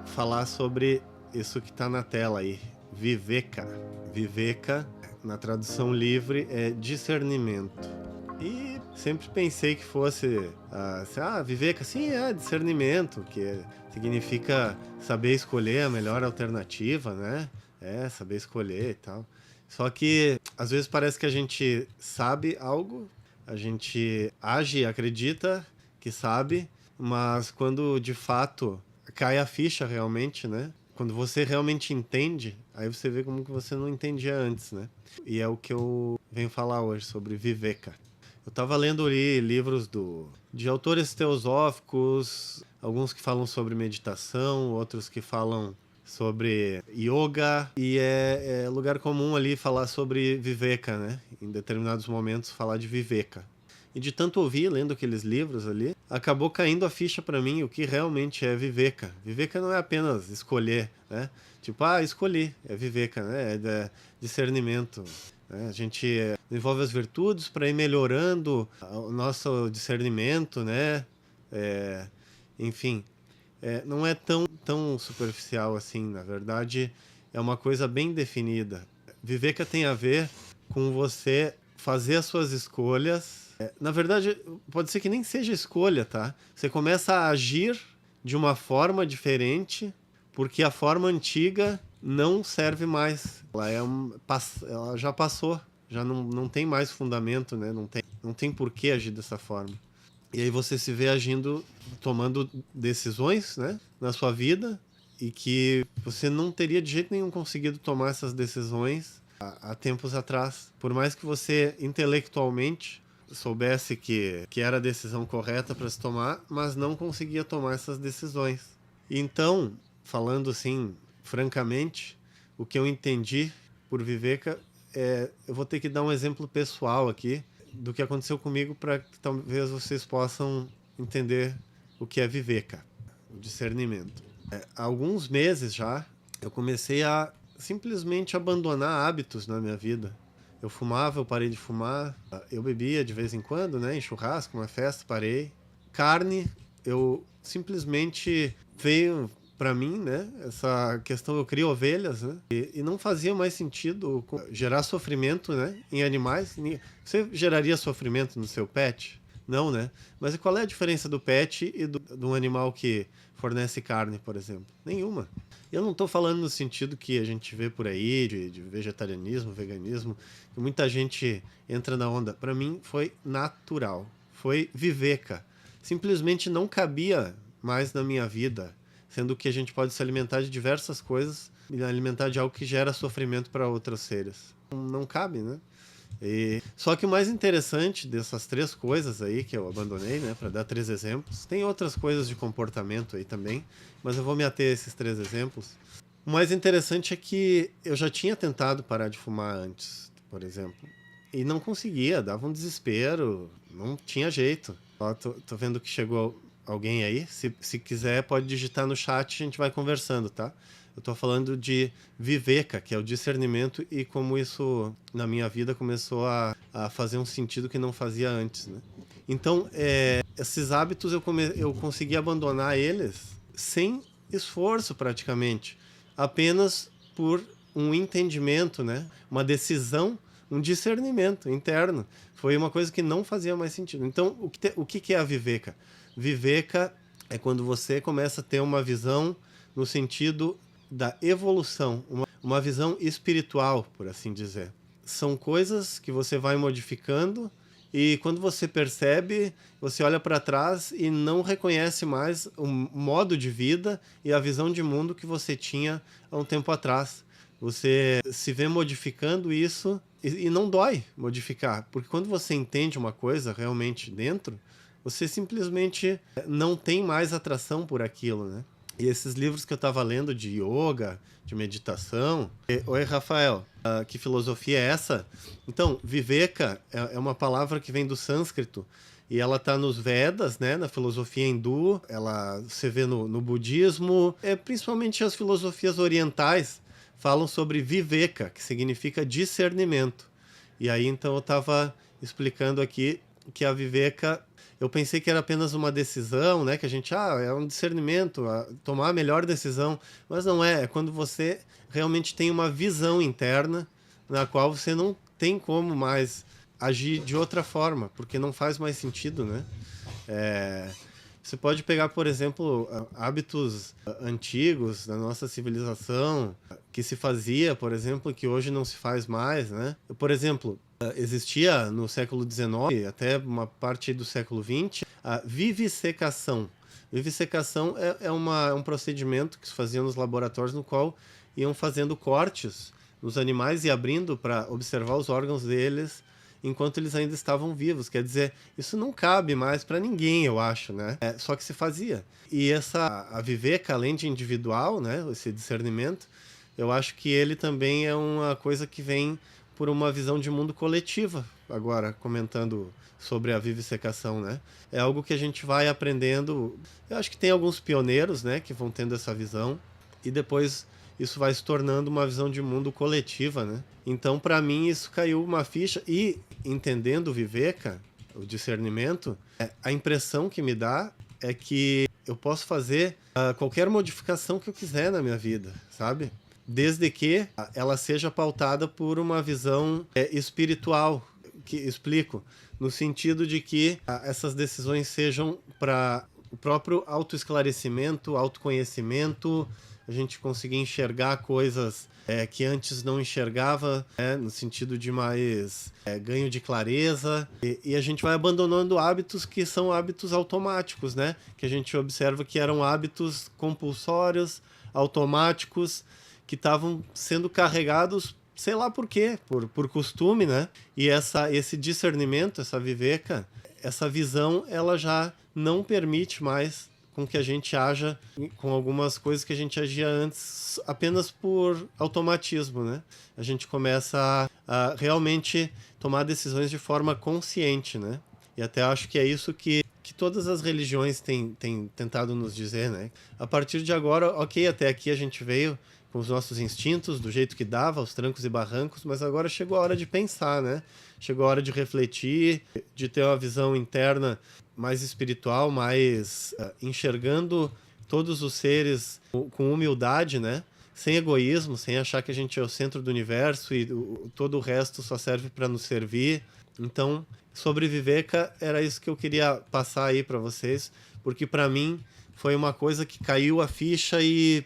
Falar sobre isso que tá na tela aí, Viveka. Viveka, na tradução livre, é discernimento. E sempre pensei que fosse, Viveka, sim, é discernimento, significa saber escolher a melhor alternativa, né? Saber escolher e tal. Só que, às vezes parece que a gente sabe algo, a gente age e acredita que sabe, mas quando de fato cai a ficha realmente, né? Quando você realmente entende, aí você vê como que você não entendia antes, né? E é o que eu venho falar hoje sobre Viveka. Eu estava lendo ali livros de autores teosóficos, alguns que falam sobre meditação, outros que falam sobre yoga, e é lugar comum ali falar sobre Viveka, né? Em determinados momentos falar de Viveka. E de tanto ouvir, lendo aqueles livros ali, acabou caindo a ficha para mim o que realmente é Viveka. Viveka não é apenas escolher, né? Tipo, escolhi, é Viveka, né? É discernimento. Né? A gente desenvolve as virtudes para ir melhorando o nosso discernimento, né? Enfim, não é tão superficial assim, na verdade, é uma coisa bem definida. Viveka tem a ver com você fazer as suas escolhas. Na verdade, pode ser que nem seja escolha, tá? Você começa a agir de uma forma diferente porque a forma antiga não serve mais. Ela já passou, já não tem mais fundamento, né? Não tem por que agir dessa forma. E aí você se vê agindo, tomando decisões, né, na sua vida, e que você não teria de jeito nenhum conseguido tomar essas decisões há tempos atrás. Por mais que você intelectualmente soubesse que era a decisão correta para se tomar, mas não conseguia tomar essas decisões. Então, falando assim, francamente, o que eu entendi por Viveka eu vou ter que dar um exemplo pessoal aqui do que aconteceu comigo para que talvez vocês possam entender o que é Viveka, o discernimento. Há alguns meses já, eu comecei a simplesmente abandonar hábitos na minha vida. Eu fumava, eu parei de fumar. Eu bebia de vez em quando, né, em churrasco, uma festa, parei. Carne, eu simplesmente veio para mim, né, essa questão, eu crio ovelhas, né, e não fazia mais sentido gerar sofrimento, né, em animais. Você geraria sofrimento no seu pet? Não, né? Mas qual é a diferença do pet e de um animal que fornece carne, por exemplo? Nenhuma. Eu não estou falando no sentido que a gente vê por aí, de vegetarianismo, veganismo, que muita gente entra na onda. Para mim foi natural, foi Viveka. Simplesmente não cabia mais na minha vida, sendo que a gente pode se alimentar de diversas coisas e alimentar de algo que gera sofrimento para outros seres. Não cabe, né? Só que o mais interessante dessas três coisas aí que eu abandonei, né, para dar 3 exemplos, tem outras coisas de comportamento aí também, mas eu vou me ater a esses 3 exemplos. O mais interessante é que eu já tinha tentado parar de fumar antes, por exemplo, e não conseguia, dava um desespero, não tinha jeito. Ó, tô vendo que chegou alguém aí, se quiser pode digitar no chat, a gente vai conversando, tá? Eu estou falando de Viveka, que é o discernimento, e como isso na minha vida começou a fazer um sentido que não fazia antes, né? Então, esses hábitos eu consegui abandonar eles sem esforço praticamente, apenas por um entendimento, né? Uma decisão, um discernimento interno. Foi uma coisa que não fazia mais sentido. Então, o que é a Viveka? Viveka é quando você começa a ter uma visão no sentido da evolução, uma visão espiritual, por assim dizer. São coisas que você vai modificando e quando você percebe, você olha para trás e não reconhece mais o modo de vida e a visão de mundo que você tinha há um tempo atrás. Você se vê modificando isso e não dói modificar, porque quando você entende uma coisa realmente dentro, você simplesmente não tem mais atração por aquilo, né? E esses livros que eu estava lendo de yoga, de meditação... Oi, Rafael, que filosofia é essa? Então, Viveka é uma palavra que vem do sânscrito e ela está nos Vedas, né, na filosofia hindu, você vê no budismo, principalmente as filosofias orientais falam sobre Viveka, que significa discernimento. E aí, então, eu estava explicando aqui que a Viveka, eu pensei que era apenas uma decisão, né? Que a gente, é um discernimento, tomar a melhor decisão. Mas não é, é quando você realmente tem uma visão interna na qual você não tem como mais agir de outra forma, porque não faz mais sentido, né? Você pode pegar, por exemplo, hábitos antigos da nossa civilização, que se fazia, por exemplo, que hoje não se faz mais, né? Por exemplo, existia no século XIX, até uma parte do século XX, a vivisecação. Vivisecação é um procedimento que se fazia nos laboratórios, no qual iam fazendo cortes nos animais e abrindo para observar os órgãos deles enquanto eles ainda estavam vivos. Quer dizer, isso não cabe mais para ninguém, eu acho, né? Só que se fazia. E a Viveka, além de individual, né, esse discernimento, eu acho que ele também é uma coisa que vem por uma visão de mundo coletiva. Agora, comentando sobre a vivisecação, né? É algo que a gente vai aprendendo. Eu acho que tem alguns pioneiros, né, que vão tendo essa visão, e depois isso vai se tornando uma visão de mundo coletiva, né? Então, para mim, isso caiu uma ficha. E, entendendo o Viveka, o discernimento, a impressão que me dá é que eu posso fazer qualquer modificação que eu quiser na minha vida, sabe? Desde que ela seja pautada por uma visão espiritual, que explico, no sentido de que essas decisões sejam para o próprio autoesclarecimento, autoconhecimento, a gente conseguir enxergar coisas que antes não enxergava, no sentido de mais ganho de clareza, e a gente vai abandonando hábitos que são hábitos automáticos, né? Que a gente observa que eram hábitos compulsórios, automáticos, que estavam sendo carregados, sei lá por quê, por costume, né? E esse discernimento, essa Viveka, essa visão, ela já não permite mais com que a gente haja com algumas coisas que a gente agia antes apenas por automatismo, né? A gente começa a realmente tomar decisões de forma consciente, né? E até acho que é isso que todas as religiões têm tentado nos dizer, né? A partir de agora, ok, até aqui a gente veio com os nossos instintos, do jeito que dava, aos trancos e barrancos, mas agora chegou a hora de pensar, né? Chegou a hora de refletir, de ter uma visão interna mais espiritual, mais enxergando todos os seres com humildade, né? Sem egoísmo, sem achar que a gente é o centro do universo e todo o resto só serve para nos servir. Então, sobre Viveka, era isso que eu queria passar aí para vocês, porque para mim foi uma coisa que caiu a ficha e